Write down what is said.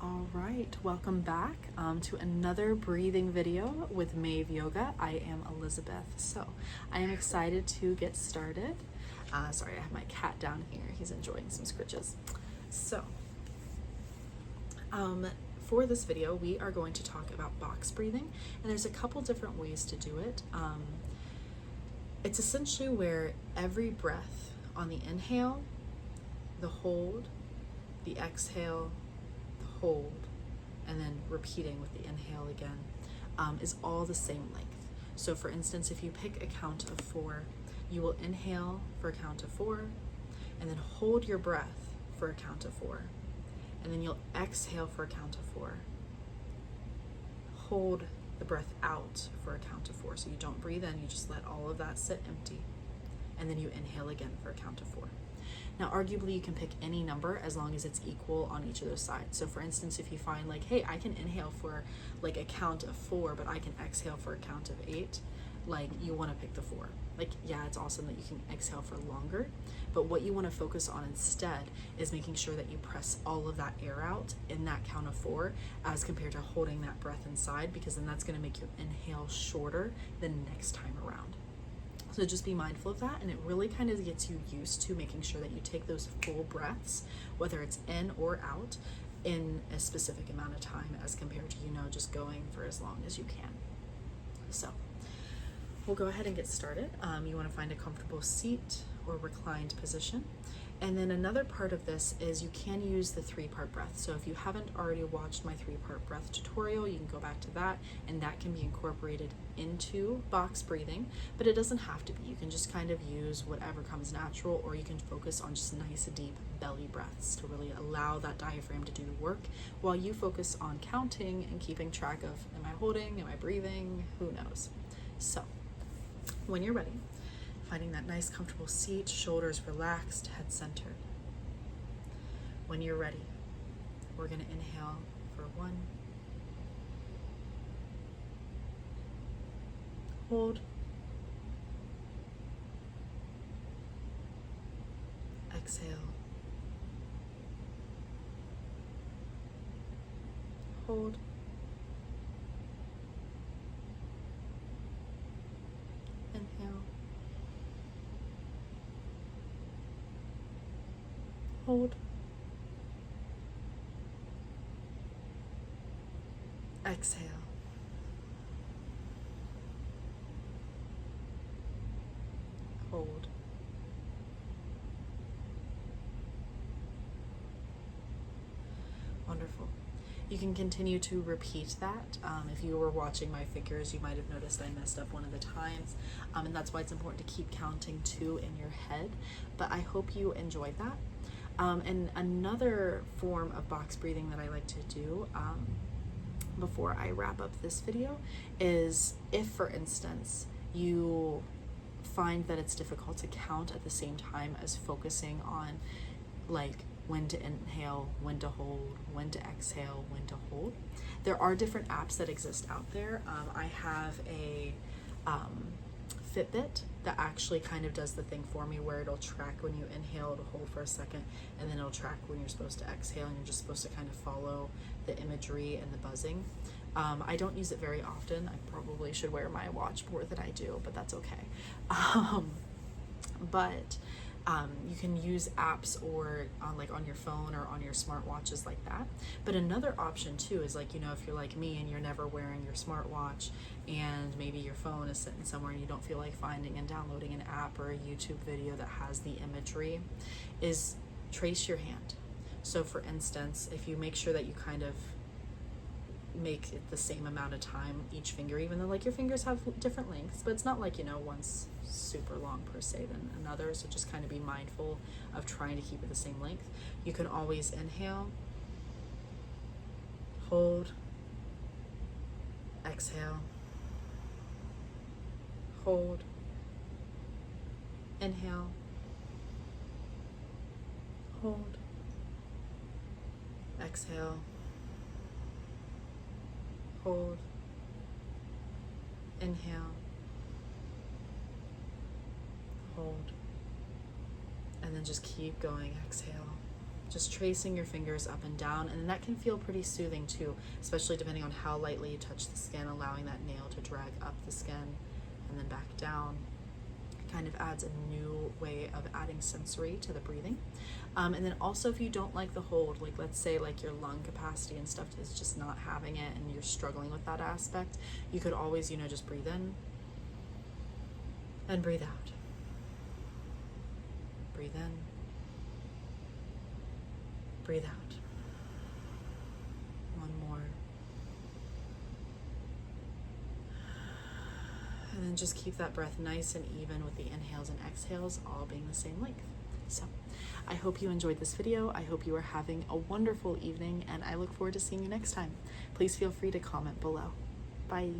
All right, welcome back to another breathing video with Maeve Yoga. I am Elizabeth. So I am excited to get started. Sorry, I have my cat down here. He's enjoying some scritches. So for this video, we are going to talk about box breathing, and there's a couple different ways to do it. It's essentially where every breath on the inhale, the hold, the exhale, the hold, and then repeating with the inhale again, is all the same length. So for instance, if you pick a count of 4, you will inhale for a count of 4, and then hold your breath for a count of 4. And then you'll exhale for a count of 4. Hold the breath out for a count of 4. So you don't breathe in, you just let all of that sit empty. And then you inhale again for a count of 4. Now, arguably, you can pick any number as long as it's equal on each of those sides. So for instance, if you find like, hey, I can inhale for like a count of 4, but I can exhale for a count of 8, like you want to pick the 4. Like, yeah, it's awesome that you can exhale for longer, but what you want to focus on instead is making sure that you press all of that air out in that count of 4 as compared to holding that breath inside, because then that's going to make your inhale shorter the next time around. So just be mindful of that, and it really kind of gets you used to making sure that you take those full breaths, whether it's in or out, in a specific amount of time as compared to, just going for as long as you can. So we'll go ahead and get started. You want to find a comfortable seat or reclined position. And then another part of this is you can use the 3-part breath. So if you haven't already watched my 3-part breath tutorial, you can go back to that, and that can be incorporated into box breathing, but it doesn't have to be. You can just kind of use whatever comes natural, or you can focus on just nice deep belly breaths to really allow that diaphragm to do the work while you focus on counting and keeping track of, am I holding, am I breathing, who knows. So when you're ready, finding that nice comfortable seat, shoulders relaxed, head centered. When you're ready, we're going to inhale for 1, hold, exhale, hold, inhale, hold, exhale, hold, wonderful. You can continue to repeat that. If you were watching my figures, you might have noticed I messed up one of the times, and that's why it's important to keep counting 2 in your head, but I hope you enjoyed that. And another form of box breathing that I like to do before I wrap up this video is if, for instance, you find that it's difficult to count at the same time as focusing on like when to inhale, when to hold, when to exhale, when to hold. There are different apps that exist out there. I have a Fitbit that actually kind of does the thing for me where it'll track when you inhale, it'll hold for a second, and then it'll track when you're supposed to exhale, and you're just supposed to kind of follow the imagery and the buzzing. I don't use it very often. I probably should wear my watch more than I do, but that's okay. You can use apps or on your phone or on your smartwatches like that. But another option too is if you're like me and you're never wearing your smartwatch, and maybe your phone is sitting somewhere and you don't feel like finding and downloading an app or a YouTube video that has the imagery, is trace your hand. So for instance, if you make sure that you kind of make it the same amount of time each finger, even though your fingers have different lengths, but it's not one's super long per se than another, so just kind of be mindful of trying to keep it the same length. You can always inhale, hold, exhale, hold, inhale, hold, exhale, hold, inhale, hold, and then just keep going. Exhale, Just tracing your fingers up and down, and that can feel pretty soothing too, especially depending on how lightly you touch the skin, allowing that nail to drag up the skin and then back down. It kind of adds a new way of adding sensory to the breathing. And then also, if you don't like the hold, like let's say like your lung capacity and stuff is just not having it and you're struggling with that aspect, you could always, just breathe in and breathe out. Breathe in, breathe out. One more. And then just keep that breath nice and even with the inhales and exhales all being the same length. So I hope you enjoyed this video. I hope you are having a wonderful evening, and I look forward to seeing you next time. Please feel free to comment below. Bye.